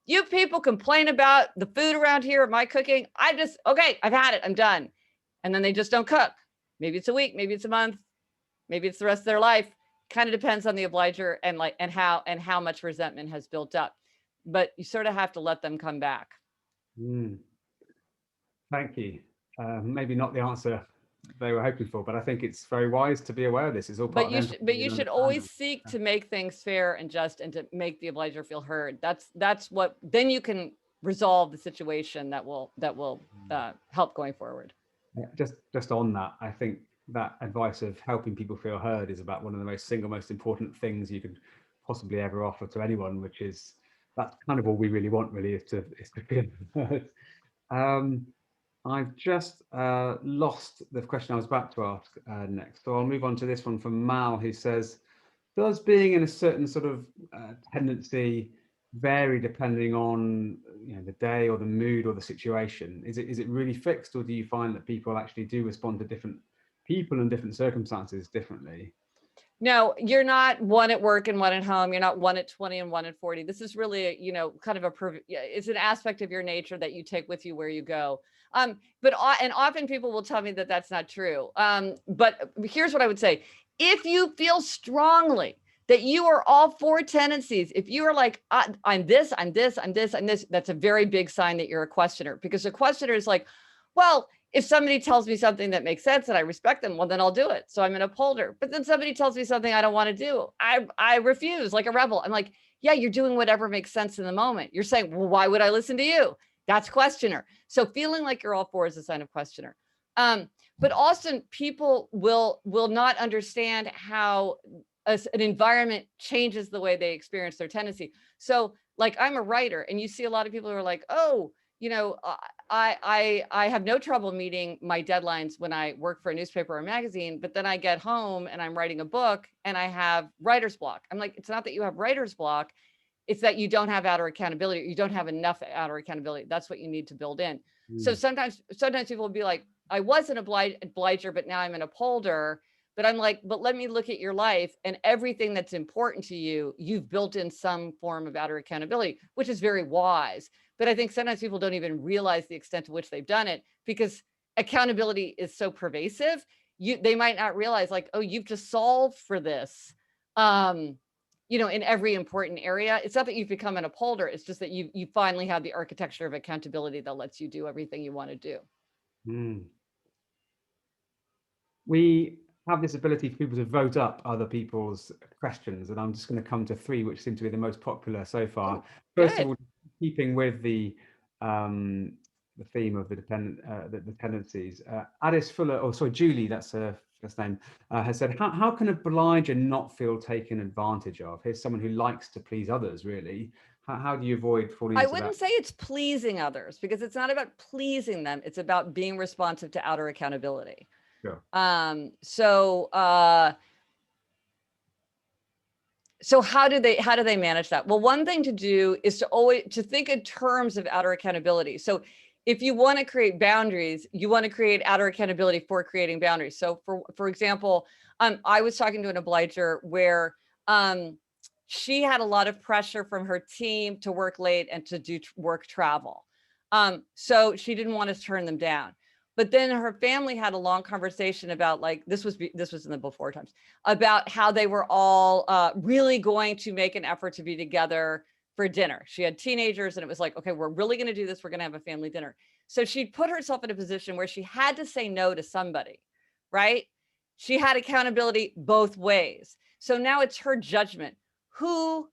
you people complain about the food around here or my cooking. Okay, I've had it, I'm done. And then they just don't cook. Maybe it's a week, maybe it's a month, maybe it's the rest of their life. Kind of depends on the obliger and how much resentment has built up. But you sort of have to let them come back. Thank you. Maybe not the answer they were hoping for, but I think it's very wise to be aware of this. It's all part of but you should always seek to make things fair and just, and to make the obliger feel heard. That's what, then you can resolve the situation that will help going forward. Just on that, I think that advice of helping people feel heard is about one of the single most important things you could possibly ever offer to anyone, which is, that's kind of all we really want, really, is to feel heard. I've just lost the question I was about to ask next. So I'll move on to this one from Mal, who says, does being in a certain sort of tendency vary depending on the day or the mood or the situation? Is it really fixed, or do you find that people actually do respond to different people and different circumstances differently? No, you're not one at work and one at home. You're not one at 20 and one at 40. This is really, kind of it's an aspect of your nature that you take with you where you go. And often people will tell me that that's not true. But here's what I would say. If you feel strongly that you are all four tendencies, if you are like, I'm this, I'm this, I'm this, I'm this, that's a very big sign that you're a questioner, because a questioner is like, well, if somebody tells me something that makes sense and I respect them, well, then I'll do it. So I'm an upholder. But then somebody tells me something I don't want to do, I refuse, like a rebel. I'm like, yeah, you're doing whatever makes sense in the moment. You're saying, well, why would I listen to you? That's questioner. So feeling like you're all four is a sign of questioner. But often people will not understand how an environment changes the way they experience their tendency. So like, I'm a writer, and you see a lot of people who are like, oh, I have no trouble meeting my deadlines when I work for a newspaper or a magazine, but then I get home and I'm writing a book and I have writer's block. I'm like, it's not that you have writer's block, it's that you don't have outer accountability. You don't have enough outer accountability. That's what you need to build in. So sometimes people will be like, I was an obliger, but now I'm an upholder. But I'm like, but let me look at your life, and everything that's important to you, you've built in some form of outer accountability, which is very wise. But I think sometimes people don't even realize the extent to which they've done it, because accountability is so pervasive. They might not realize, like, oh, you've just solved for this, in every important area. It's not that you've become an upholder. It's just that you finally have the architecture of accountability that lets you do everything you want to do. We have this ability for people to vote up other people's questions, and I'm just going to come to three which seem to be the most popular so far. First of all, keeping with the theme of the tendencies, Addis Fuller, Julie, that's her first name, has said, how can a obliger not feel taken advantage of? Here's someone who likes to please others, really. How do you avoid falling into that? I wouldn't say it's pleasing others, because it's not about pleasing them. It's about being responsive to outer accountability. Sure. So how do they manage that? Well, one thing to do is to think in terms of outer accountability. So if you want to create boundaries, you want to create outer accountability for creating boundaries. So for example, I was talking to an obliger where she had a lot of pressure from her team to work late and to do work travel. So she didn't want to turn them down. But then her family had a long conversation about, like, this was in the before times, about how they were all really going to make an effort to be together for dinner. She had teenagers, and it was like, okay, we're really going to do this. We're going to have a family dinner. So she put herself in a position where she had to say no to somebody, right? She had accountability both ways. So now it's her judgment. Who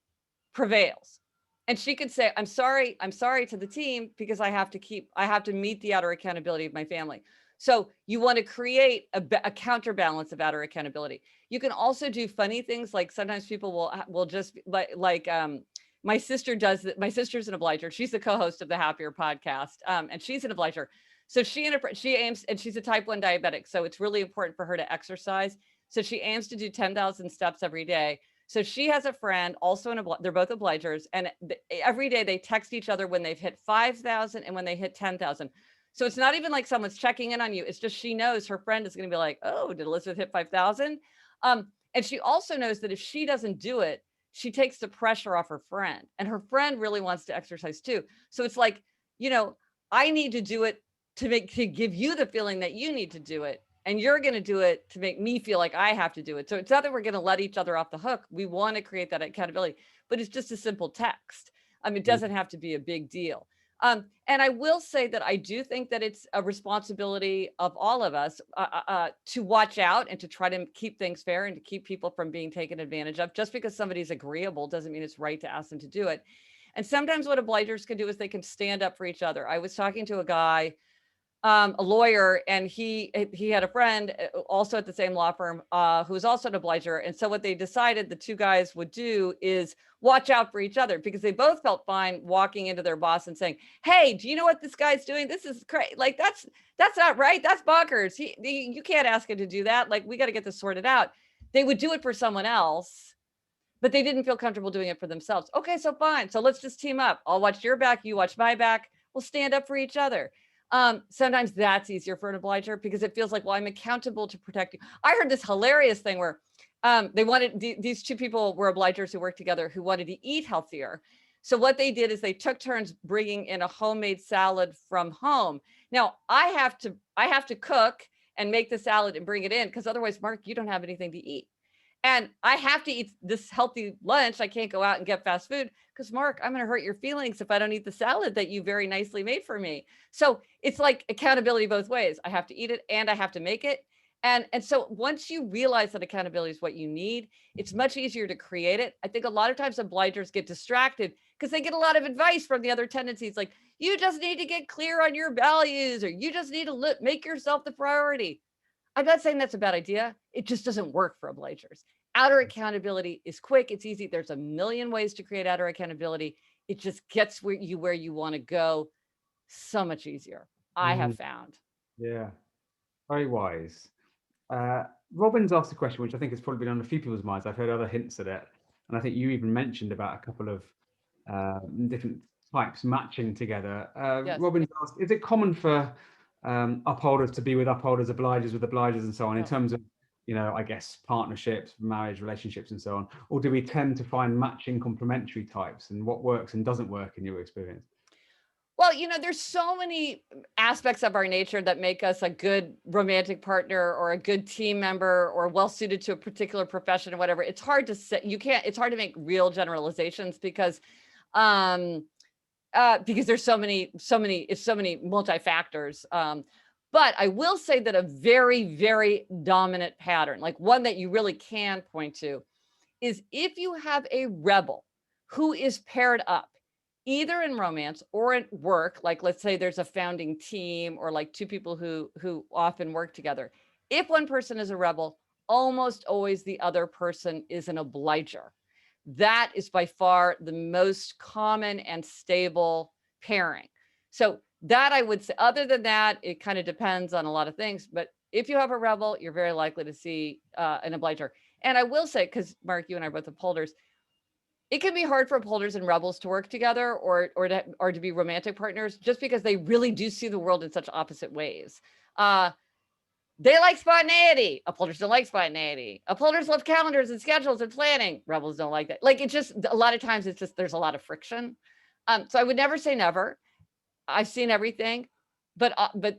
prevails? And she could say, I'm sorry to the team, because I have to meet the outer accountability of my family. So you want to create a counterbalance of outer accountability. You can also do funny things, like sometimes people will just like my sister does. My sister's an obliger. She's the co-host of the Happier podcast, and she's an obliger. So she aims, and she's a type 1 diabetic. So it's really important for her to exercise. So she aims to do 10,000 steps every day. So she has a friend, also they're both obligers, and every day they text each other when they've hit 5,000 and when they hit 10,000. So it's not even like someone's checking in on you. It's just she knows her friend is going to be like, oh, did Elizabeth hit 5,000? And she also knows that if she doesn't do it, she takes the pressure off her friend, and her friend really wants to exercise too. So it's like, I need to do it to give you the feeling that you need to do it. And you're going to do it to make me feel like I have to do it. So it's not that we're going to let each other off the hook. We want to create that accountability, but it's just a simple text. It doesn't have to be a big deal. And I will say that I do think that it's a responsibility of all of us to watch out and to try to keep things fair and to keep people from being taken advantage of. Just because somebody's agreeable doesn't mean it's right to ask them to do it. And sometimes what obligers can do is they can stand up for each other. I was talking to a guy a lawyer, and he had a friend also at the same law firm who was also an obliger. And so what they decided the two guys would do is watch out for each other, because they both felt fine walking into their boss and saying, "Hey, do you know what this guy's doing? This is crazy. Like, that's not right. That's bonkers. You can't ask him to do that. Like, we got to get this sorted out." They would do it for someone else, but they didn't feel comfortable doing it for themselves. Okay, so fine. So let's just team up. I'll watch your back. You watch my back. We'll stand up for each other. Sometimes that's easier for an obliger, because it feels like, well, I'm accountable to protect you. I heard this hilarious thing where they wanted, these two people were obligers who worked together who wanted to eat healthier. So what they did is they took turns bringing in a homemade salad from home. Now I have to cook and make the salad and bring it in, because otherwise, Mark, you don't have anything to eat. And I have to eat this healthy lunch. I can't go out and get fast food, because Mark, I'm going to hurt your feelings if I don't eat the salad that you very nicely made for me. So it's like accountability both ways. I have to eat it and I have to make it. And so once you realize that accountability is what you need, it's much easier to create it. I think a lot of times obligers get distracted because they get a lot of advice from the other tendencies. Like, you just need to get clear on your values, or you just need to make yourself the priority. I'm not saying that's a bad idea. It just doesn't work for obligers. Outer accountability is quick. It's easy. There's a million ways to create outer accountability. It just gets where you want to go so much easier, I have found. Yeah, very wise. Robin's asked a question, which I think has probably been on a few people's minds. I've heard other hints at it. And I think you even mentioned about a couple of different types matching together. Yes. Robin's asked, is it common for upholders to be with upholders, obligers with obligers, and so on, in terms of, I guess, partnerships, marriage, relationships, and so on? Or do we tend to find matching complementary types, and what works and doesn't work in your experience? Well, there's so many aspects of our nature that make us a good romantic partner or a good team member or well suited to a particular profession or whatever. It's hard to say. It's hard to make real generalizations because there's so many multi-factors. But I will say that a very, very dominant pattern, like one that you really can point to, is if you have a rebel who is paired up, either in romance or at work, like let's say there's a founding team or like two people who often work together. If one person is a rebel, almost always the other person is an obliger. That is by far the most common and stable pairing. So that I would say, other than that, it kind of depends on a lot of things. But if you have a rebel, you're very likely to see an obliger. And I will say, because Mark, you and I are both upholders, it can be hard for upholders and rebels to work together or to be romantic partners, just because they really do see the world in such opposite ways. They like spontaneity. Upholders don't like spontaneity. Upholders love calendars and schedules and planning. Rebels don't like that. Like, it's just, a lot of times it's just, there's a lot of friction. So I would never say never. I've seen everything, but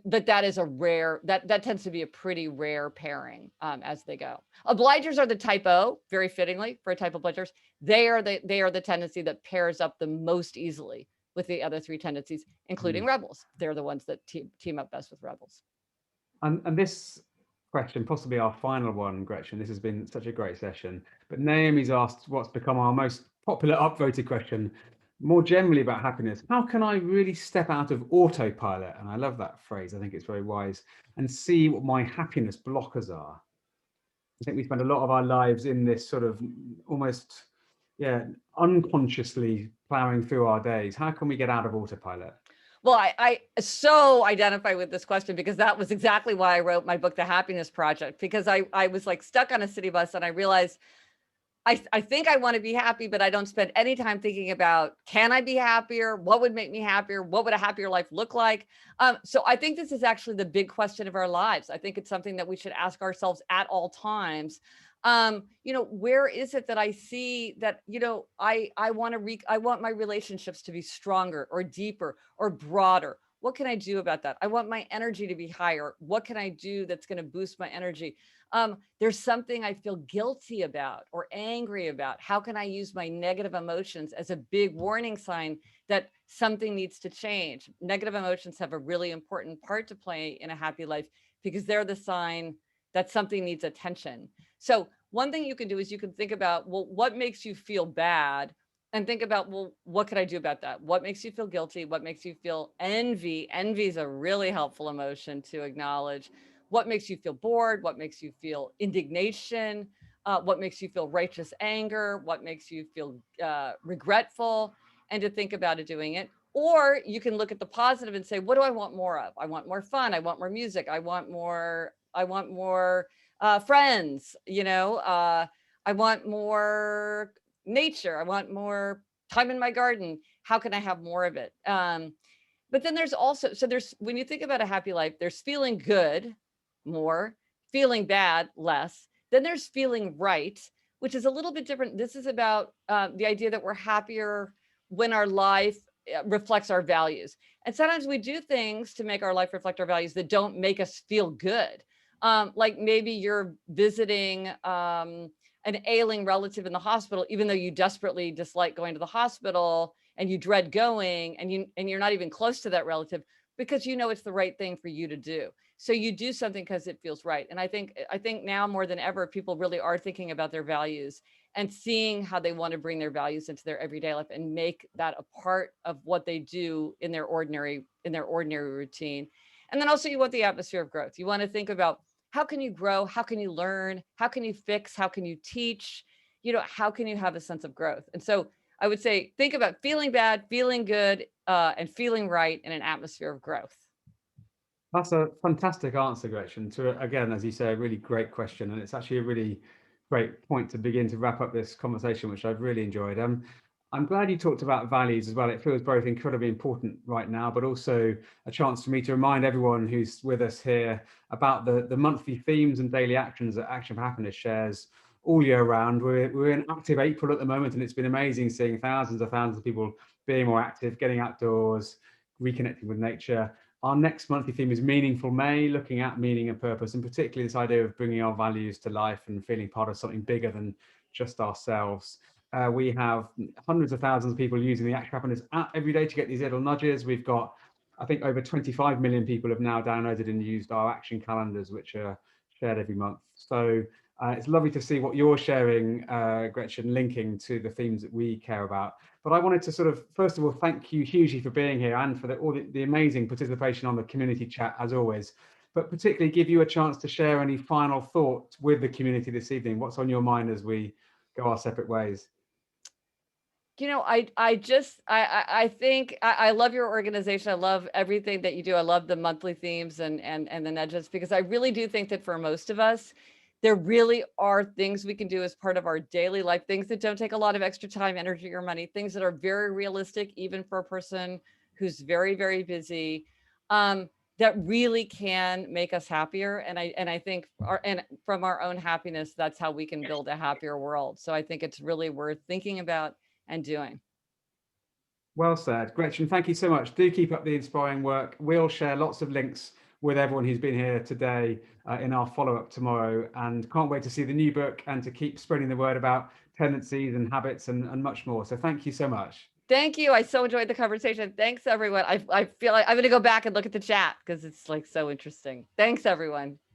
that is a rare, that tends to be a pretty rare pairing as they go. Obligers are the type O, very fittingly for a type of obligers. They are the tendency that pairs up the most easily with the other three tendencies, including rebels. They're the ones that team up best with rebels. And this question, possibly our final one, Gretchen, this has been such a great session, but Naomi's asked what's become our most popular upvoted question, more generally about happiness. How can I really step out of autopilot? And I love that phrase. I think it's very wise. And see what my happiness blockers are. I think we spend a lot of our lives in this sort of almost, unconsciously plowing through our days. How can we get out of autopilot? Well, I so identify with this question, because that was exactly why I wrote my book, The Happiness Project, because I was like stuck on a city bus and I realized I think I want to be happy, but I don't spend any time thinking about, can I be happier? What would make me happier? What would a happier life look like? So I think this is actually the big question of our lives. I think it's something that we should ask ourselves at all times. Where is it that I see that, I want my relationships to be stronger or deeper or broader? What can I do about that? I want my energy to be higher. What can I do that's going to boost my energy? There's something I feel guilty about or angry about. How can I use my negative emotions as a big warning sign that something needs to change? Negative emotions have a really important part to play in a happy life, because they're the sign that something needs attention. So one thing you can do is you can think about, well, what makes you feel bad? and think about, well, what could I do about that? What makes you feel guilty? What makes you feel envy? Envy is a really helpful emotion to acknowledge. What makes you feel bored? What makes you feel indignation? What makes you feel righteous anger? What makes you feel regretful? And to think about it doing it. Or you can look at the positive and say, what do I want more of? I want more fun. I want more music. I want more friends, I want more nature. I want more time in my garden. How can I have more of it? But then there's also, so there's, when you think about a happy life, there's feeling good more, feeling bad less. Then there's feeling right, which is a little bit different. This is about the idea that we're happier when our life reflects our values. And sometimes we do things to make our life reflect our values that don't make us feel good. Like maybe you're visiting an ailing relative in the hospital, even though you desperately dislike going to the hospital and you dread going, and you're not even close to that relative because you know it's the right thing for you to do. So you do something because it feels right. And I think now more than ever, people really are thinking about their values and seeing how they want to bring their values into their everyday life and make that a part of what they do in their ordinary routine. And then also you want the atmosphere of growth. You want to think about, how can you grow? How can you learn? How can you fix? How can you teach? How can you have a sense of growth? And so I would say, think about feeling bad, feeling good, and feeling right in an atmosphere of growth. That's a fantastic answer, Gretchen, to, again, as you say, a really great question. And it's actually a really great point to begin to wrap up this conversation, which I've really enjoyed. I'm glad you talked about values as well. It feels both incredibly important right now, but also a chance for me to remind everyone who's with us here about the monthly themes and daily actions that Action for Happiness shares all year round. We're in active April at the moment, and it's been amazing seeing thousands of people being more active, getting outdoors, reconnecting with nature. Our next monthly theme is Meaningful May, looking at meaning and purpose, and particularly this idea of bringing our values to life and feeling part of something bigger than just ourselves. We have hundreds of thousands of people using the Action Happiness app every day to get these little nudges. We've got, I think, over 25 million people have now downloaded and used our action calendars, which are shared every month. So it's lovely to see what you're sharing, Gretchen, linking to the themes that we care about. But I wanted to sort of, first of all, thank you hugely for being here and for all the amazing participation on the community chat, as always. But particularly give you a chance to share any final thoughts with the community this evening. What's on your mind as we go our separate ways? I think I love your organization. I love everything that you do. I love the monthly themes and the nudges, because I really do think that for most of us, there really are things we can do as part of our daily life, things that don't take a lot of extra time, energy, or money, things that are very realistic, even for a person who's very, very busy, that really can make us happier. And I think from our own happiness, that's how we can build a happier world. So I think it's really worth thinking about and doing. Well said. Gretchen, thank you so much. Do keep up the inspiring work. We'll share lots of links with everyone who's been here today in our follow-up tomorrow, and can't wait to see the new book and to keep spreading the word about tendencies and habits and much more. So thank you so much. Thank you. I so enjoyed the conversation. Thanks, everyone. I feel like I'm going to go back and look at the chat because it's like so interesting. Thanks, everyone.